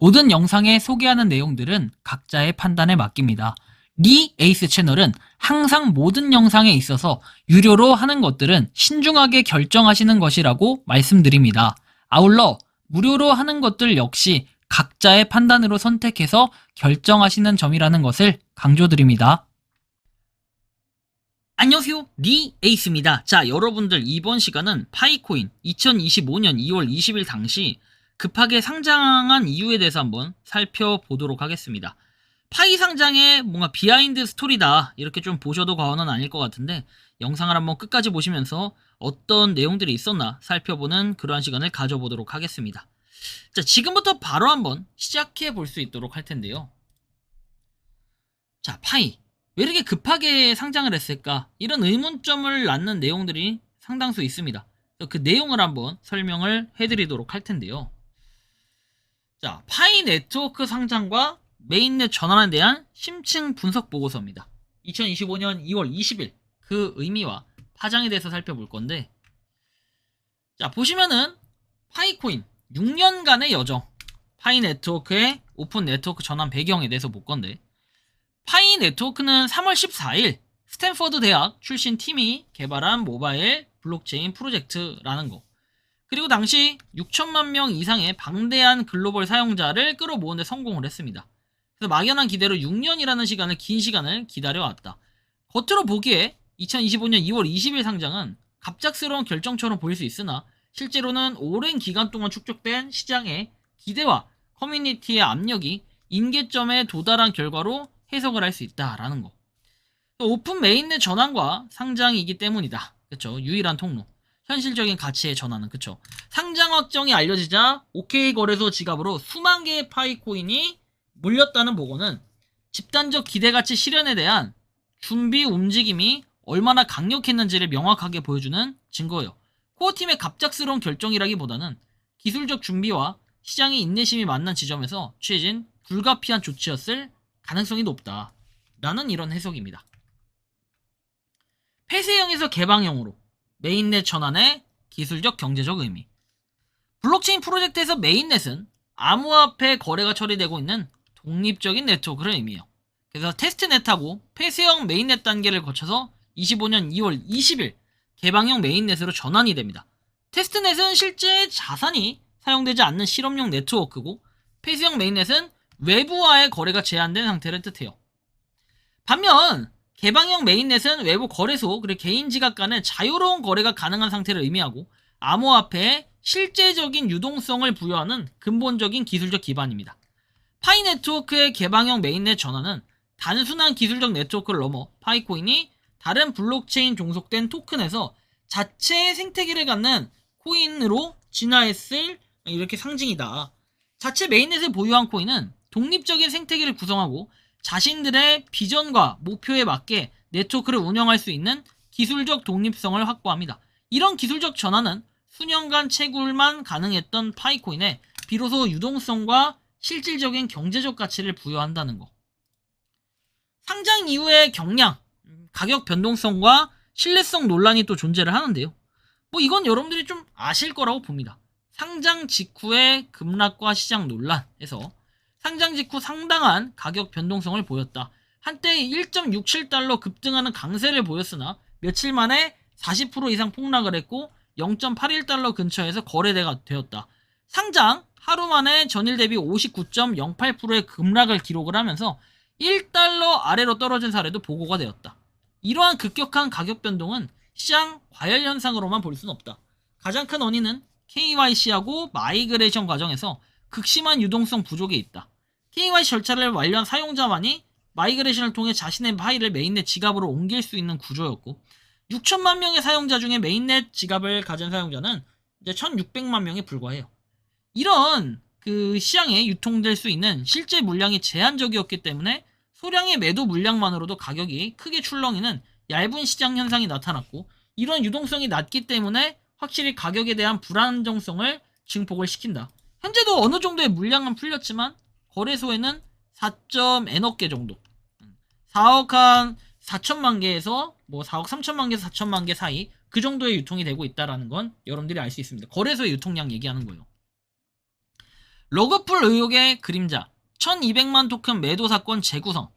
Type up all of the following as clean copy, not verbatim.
모든 영상에 소개하는 내용들은 각자의 판단에 맡깁니다. 리 에이스 채널은 항상 모든 영상에 있어서 유료로 하는 것들은 신중하게 결정하시는 것이라고 말씀드립니다. 아울러 무료로 하는 것들 역시 각자의 판단으로 선택해서 결정하시는 점이라는 것을 강조드립니다. 안녕하세요, 리 에이스입니다. 자, 여러분들 이번 시간은 파이코인 2025년 2월 20일 당시 급하게 상장한 이유에 대해서 한번 살펴보도록 하겠습니다. 파이 상장의 뭔가 비하인드 스토리다 이렇게 좀 보셔도 과언은 아닐 것 같은데, 영상을 한번 끝까지 보시면서 어떤 내용들이 있었나 살펴보는 그러한 시간을 가져보도록 하겠습니다. 자, 지금부터 바로 한번 시작해 볼 수 있도록 할 텐데요. 자, 파이 왜 이렇게 급하게 상장을 했을까? 이런 의문점을 낳는 내용들이 상당수 있습니다. 그 내용을 한번 설명을 해드리도록 할 텐데요. 자, 파이 네트워크 상장과 메인넷 전환에 대한 심층 분석 보고서입니다. 2025년 2월 20일 그 의미와 파장에 대해서 살펴볼 건데, 자, 보시면은 파이코인 6년간의 여정, 파이 네트워크의 오픈 네트워크 전환 배경에 대해서 볼 건데, 파이 네트워크는 3월 14일 스탠퍼드 대학 출신 팀이 개발한 모바일 블록체인 프로젝트라는 거, 그리고 당시 6천만 명 이상의 방대한 글로벌 사용자를 끌어모으는 데 성공을 했습니다. 그래서 막연한 기대로 6년이라는 긴 시간을 기다려왔다. 겉으로 보기에 2025년 2월 20일 상장은 갑작스러운 결정처럼 보일 수 있으나, 실제로는 오랜 기간 동안 축적된 시장의 기대와 커뮤니티의 압력이 임계점에 도달한 결과로 해석을 할 수 있다라는 거. 오픈 메인넷 전환과 상장이기 때문이다. 그쵸? 유일한 통로. 현실적인 가치의 전환은, 그쵸? 상장 확정이 알려지자 OK 거래소 지갑으로 수만 개의 파이코인이 몰렸다는 보고는 집단적 기대가치 실현에 대한 준비 움직임이 얼마나 강력했는지를 명확하게 보여주는 증거예요. 코어팀의 갑작스러운 결정이라기보다는 기술적 준비와 시장의 인내심이 만난 지점에서 취해진 불가피한 조치였을 가능성이 높다 라는 이런 해석입니다. 폐쇄형에서 개방형으로 메인넷 전환의 기술적 경제적 의미. 블록체인 프로젝트에서 메인넷은 암호화폐 거래가 처리되고 있는 독립적인 네트워크를 의미해요. 그래서 테스트넷하고 폐쇄형 메인넷 단계를 거쳐서 25년 2월 20일 개방형 메인넷으로 전환이 됩니다. 테스트넷은 실제 자산이 사용되지 않는 실험용 네트워크고, 폐쇄형 메인넷은 외부와의 거래가 제한된 상태를 뜻해요. 반면 개방형 메인넷은 외부 거래소 그리고 개인 지갑 간의 자유로운 거래가 가능한 상태를 의미하고, 암호화폐에 실제적인 유동성을 부여하는 근본적인 기술적 기반입니다. 파이 네트워크의 개방형 메인넷 전환은 단순한 기술적 네트워크를 넘어 파이코인이 다른 블록체인 종속된 토큰에서 자체의 생태계를 갖는 코인으로 진화했을 이렇게 상징이다. 자체 메인넷을 보유한 코인은 독립적인 생태계를 구성하고 자신들의 비전과 목표에 맞게 네트워크를 운영할 수 있는 기술적 독립성을 확보합니다. 이런 기술적 전환은 수년간 채굴만 가능했던 파이코인에 비로소 유동성과 실질적인 경제적 가치를 부여한다는 거. 상장 이후의 경량, 가격 변동성과 신뢰성 논란이 또 존재를 하는데요. 이건 여러분들이 좀 아실 거라고 봅니다. 상장 직후의 급락과 시장 논란에서 상장 직후 상당한 가격 변동성을 보였다. 한때 1.67달러 급등하는 강세를 보였으나 며칠 만에 40% 이상 폭락을 했고 0.81달러 근처에서 거래대가 되었다. 상장 하루 만에 전일 대비 59.08%의 급락을 기록을 하면서 1달러 아래로 떨어진 사례도 보고가 되었다. 이러한 급격한 가격 변동은 시장 과열 현상으로만 볼 수는 없다. 가장 큰 원인은 KYC하고 마이그레이션 과정에서 극심한 유동성 부족이 있다. KYC 절차를 완료한 사용자만이 마이그레이션을 통해 자신의 파일을 메인넷 지갑으로 옮길 수 있는 구조였고, 6천만 명의 사용자 중에 메인넷 지갑을 가진 사용자는 이제 1,600만 명에 불과해요. 이런 시장에 유통될 수 있는 실제 물량이 제한적이었기 때문에 소량의 매도 물량만으로도 가격이 크게 출렁이는 얇은 시장 현상이 나타났고, 이런 유동성이 낮기 때문에 확실히 가격에 대한 불안정성을 증폭을 시킨다. 현재도 어느 정도의 물량은 풀렸지만 거래소에는 4.n억 개 정도, 4억 한 4천만 개에서 4억 3천만 개에서 4천만 개 사이 그 정도의 유통이 되고 있다는 건 여러분들이 알 수 있습니다. 거래소의 유통량 얘기하는 거예요. 러그풀 의혹의 그림자, 1200만 토큰 매도 사건 재구성.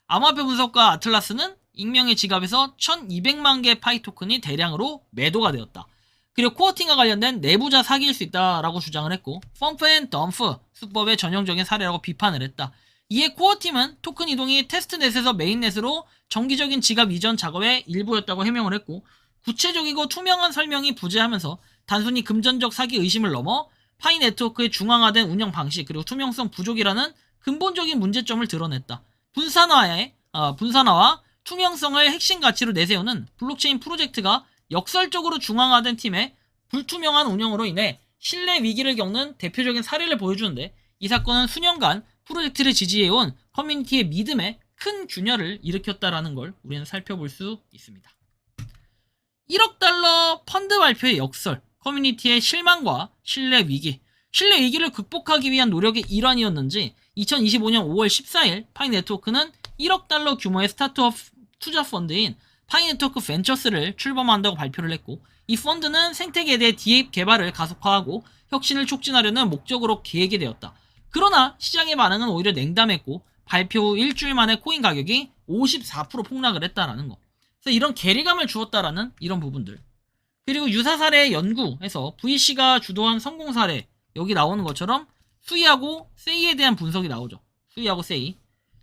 암호화폐 분석가 아틀라스는 익명의 지갑에서 1200만 개 파이 토큰이 대량으로 매도가 되었다. 그리고 코어팅과 관련된 내부자 사기일 수 있다라고 주장을 했고, 펌프 앤 덤프 수법의 전형적인 사례라고 비판을 했다. 이에 코어팀은 토큰 이동이 테스트넷에서 메인넷으로 정기적인 지갑 이전 작업의 일부였다고 해명을 했고, 구체적이고 투명한 설명이 부재하면서 단순히 금전적 사기 의심을 넘어 파이 네트워크의 중앙화된 운영 방식 그리고 투명성 부족이라는 근본적인 문제점을 드러냈다. 분산화와 투명성을 핵심 가치로 내세우는 블록체인 프로젝트가 역설적으로 중앙화된 팀의 불투명한 운영으로 인해 신뢰 위기를 겪는 대표적인 사례를 보여주는데, 이 사건은 수년간 프로젝트를 지지해온 커뮤니티의 믿음에 큰 균열을 일으켰다라는 걸 우리는 살펴볼 수 있습니다. 1억 달러 펀드 발표의 역설, 커뮤니티의 실망과 신뢰 위기. 신뢰 위기를 극복하기 위한 노력의 일환이었는지 2025년 5월 14일 파이 네트워크는 1억 달러 규모의 스타트업 투자 펀드인 파이 네트워크 벤처스를 출범한다고 발표를 했고, 이 펀드는 생태계에 대해 딥 개발을 가속화하고 혁신을 촉진하려는 목적으로 계획이 되었다. 그러나 시장의 반응은 오히려 냉담했고, 발표 후 일주일 만에 코인 가격이 54% 폭락을 했다라는 거. 그래서 이런 괴리감을 주었다라는 이런 부분들. 그리고 유사 사례 연구에서 VC가 주도한 성공 사례, 여기 나오는 것처럼 수이하고 세이에 대한 분석이 나오죠. 수이하고 세이.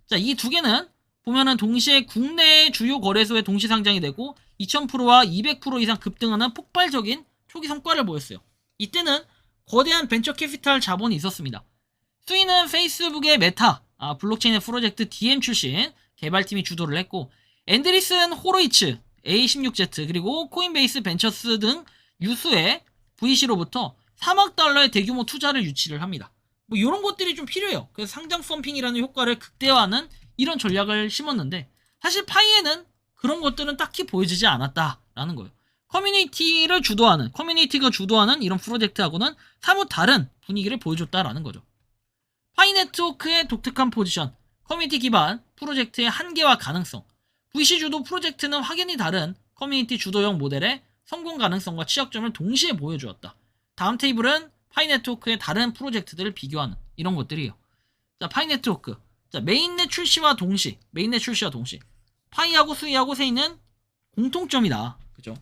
자, 이 두 개는 보면은 동시에 국내 주요 거래소에 동시 상장이 되고 2000%와 200% 이상 급등하는 폭발적인 초기 성과를 보였어요. 이때는 거대한 벤처 캐피탈 자본이 있었습니다. 수이는 페이스북의 메타, 블록체인의 프로젝트 DM 출신 개발팀이 주도를 했고, 앤드리슨 호로이츠, A16Z, 그리고 코인베이스 벤처스 등 유수의 VC로부터 3억 달러의 대규모 투자를 유치를 합니다. 뭐 이런 것들이 좀 필요해요. 그래서 상장 펌핑이라는 효과를 극대화하는 이런 전략을 심었는데, 사실 파이에는 그런 것들은 딱히 보여지지 않았다라는 거예요. 커뮤니티가 주도하는 이런 프로젝트하고는 사뭇 다른 분위기를 보여줬다라는 거죠. 파이 네트워크의 독특한 포지션, 커뮤니티 기반 프로젝트의 한계와 가능성, VC 주도 프로젝트는 확연히 다른 커뮤니티 주도형 모델의 성공 가능성과 취약점을 동시에 보여주었다. 다음 테이블은 파이 네트워크의 다른 프로젝트들을 비교하는 이런 것들이에요. 자, 파이 네트워크. 자, 메인넷 출시와 동시. 파이하고 수이하고 세이는 공통점이다. 그죠?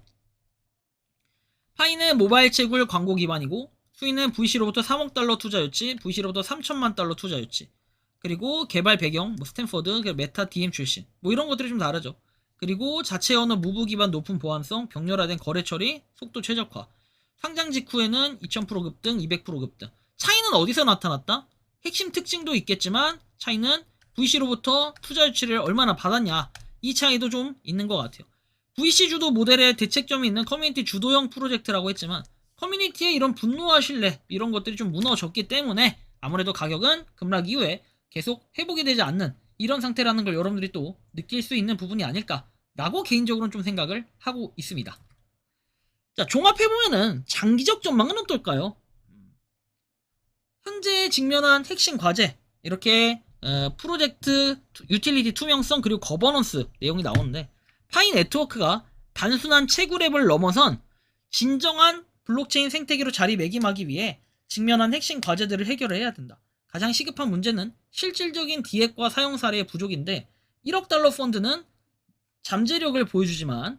파이는 모바일 채굴 광고 기반이고, 수이는 VC로부터 3억 달러 투자 유치, VC로부터 3천만 달러 투자 유치. 그리고 개발 배경, 스탠퍼드, 메타 DM 출신. 이런 것들이 좀 다르죠. 그리고 자체 언어 무브 기반 높은 보안성, 병렬화된 거래 처리, 속도 최적화. 상장 직후에는 2000% 급등, 200% 급등. 차이는 어디서 나타났다? 핵심 특징도 있겠지만 차이는 VC로부터 투자 유치를 얼마나 받았냐, 이 차이도 좀 있는 것 같아요. VC 주도 모델의 대책점이 있는 커뮤니티 주도형 프로젝트라고 했지만, 커뮤니티의 이런 분노와 신뢰, 이런 것들이 좀 무너졌기 때문에 아무래도 가격은 급락 이후에 계속 회복이 되지 않는 이런 상태라는 걸 여러분들이 또 느낄 수 있는 부분이 아닐까라고 개인적으로는 좀 생각을 하고 있습니다. 자, 종합해보면은 장기적 전망은 어떨까요? 현재 직면한 핵심 과제, 이렇게 프로젝트 유틸리티 투명성 그리고 거버넌스 내용이 나오는데, 파이 네트워크가 단순한 채굴 앱을 넘어선 진정한 블록체인 생태계로 자리매김하기 위해 직면한 핵심 과제들을 해결해야 된다. 가장 시급한 문제는 실질적인 디앱과 사용 사례의 부족인데, 1억 달러 펀드는 잠재력을 보여주지만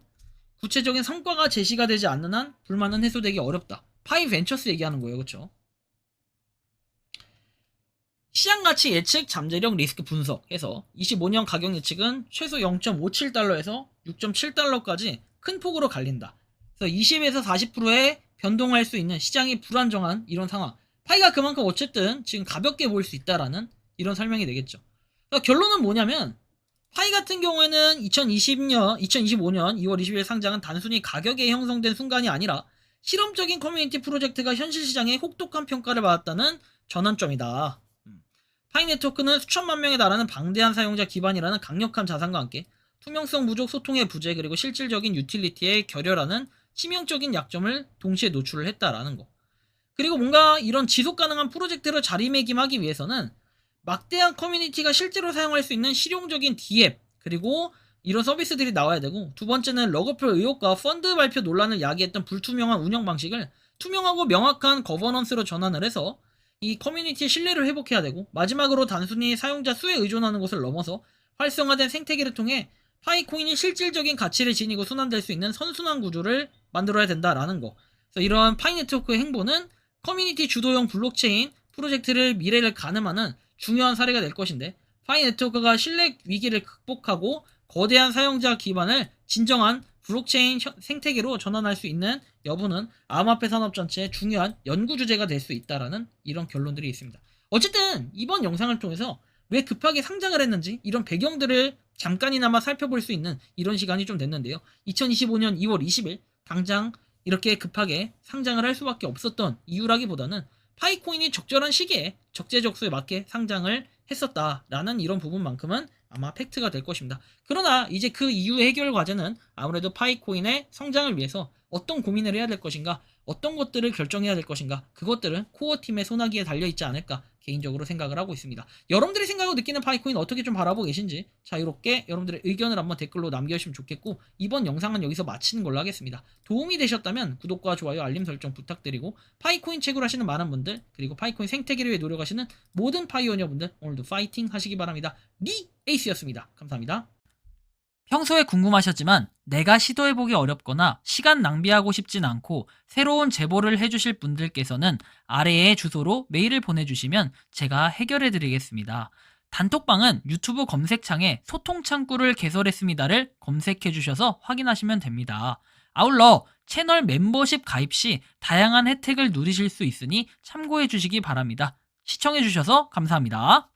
구체적인 성과가 제시가 되지 않는 한 불만은 해소되기 어렵다. 파이 벤처스 얘기하는 거예요. 그렇죠? 시장가치 예측, 잠재력, 리스크 분석해서 25년 가격 예측은 최소 0.57달러에서 6.7달러까지 큰 폭으로 갈린다. 그래서 20에서 40%의 변동할 수 있는 시장이 불안정한 이런 상황. 파이가 그만큼 어쨌든 지금 가볍게 보일 수 있다라는 이런 설명이 되겠죠. 그러니까 결론은 뭐냐면, 파이 같은 경우에는 2025년 2월 20일 상장은 단순히 가격에 형성된 순간이 아니라 실험적인 커뮤니티 프로젝트가 현실 시장에 혹독한 평가를 받았다는 전환점이다. 파이 네트워크는 수천만 명에 달하는 방대한 사용자 기반이라는 강력한 자산과 함께 투명성 부족, 소통의 부재, 그리고 실질적인 유틸리티에 결여라는 치명적인 약점을 동시에 노출을 했다라는 거. 그리고 뭔가 이런 지속 가능한 프로젝트를 자리매김하기 위해서는 막대한 커뮤니티가 실제로 사용할 수 있는 실용적인 D앱, 그리고 이런 서비스들이 나와야 되고, 두 번째는 러그풀 의혹과 펀드 발표 논란을 야기했던 불투명한 운영 방식을 투명하고 명확한 거버넌스로 전환을 해서 이 커뮤니티의 신뢰를 회복해야 되고, 마지막으로 단순히 사용자 수에 의존하는 것을 넘어서 활성화된 생태계를 통해 파이코인이 실질적인 가치를 지니고 순환될 수 있는 선순환 구조를 만들어야 된다라는 거. 그래서 이런 파이 네트워크의 행보는 커뮤니티 주도형 블록체인 프로젝트를 미래를 가늠하는 중요한 사례가 될 것인데, 파이 네트워크가 신뢰 위기를 극복하고 거대한 사용자 기반을 진정한 블록체인 생태계로 전환할 수 있는 여부는 암호화폐 산업 전체의 중요한 연구 주제가 될 수 있다라는 이런 결론들이 있습니다. 어쨌든 이번 영상을 통해서 왜 급하게 상장을 했는지 이런 배경들을 잠깐이나마 살펴볼 수 있는 이런 시간이 좀 됐는데요. 2025년 2월 20일 당장 이렇게 급하게 상장을 할 수밖에 없었던 이유라기보다는 파이코인이 적절한 시기에 적재적소에 맞게 상장을 했었다라는 이런 부분만큼은 아마 팩트가 될 것입니다. 그러나 이제 그 이후의 해결 과제는 아무래도 파이코인의 성장을 위해서 어떤 고민을 해야 될 것인가, 어떤 것들을 결정해야 될 것인가, 그것들은 코어팀의 손아귀에 달려있지 않을까 개인적으로 생각을 하고 있습니다. 여러분들이 생각하고 느끼는 파이코인 어떻게 좀 바라보고 계신지 자유롭게 여러분들의 의견을 한번 댓글로 남겨주시면 좋겠고, 이번 영상은 여기서 마치는 걸로 하겠습니다. 도움이 되셨다면 구독과 좋아요, 알림 설정 부탁드리고, 파이코인 채굴하시는 많은 분들, 그리고 파이코인 생태계를 위해 노력하시는 모든 파이오니어분들 오늘도 파이팅 하시기 바랍니다. 리 에이스였습니다. 감사합니다. 평소에 궁금하셨지만 내가 시도해보기 어렵거나 시간 낭비하고 싶진 않고 새로운 제보를 해주실 분들께서는 아래의 주소로 메일을 보내주시면 제가 해결해드리겠습니다. 단톡방은 유튜브 검색창에 소통창구를 개설했습니다를 검색해주셔서 확인하시면 됩니다. 아울러 채널 멤버십 가입 시 다양한 혜택을 누리실 수 있으니 참고해주시기 바랍니다. 시청해주셔서 감사합니다.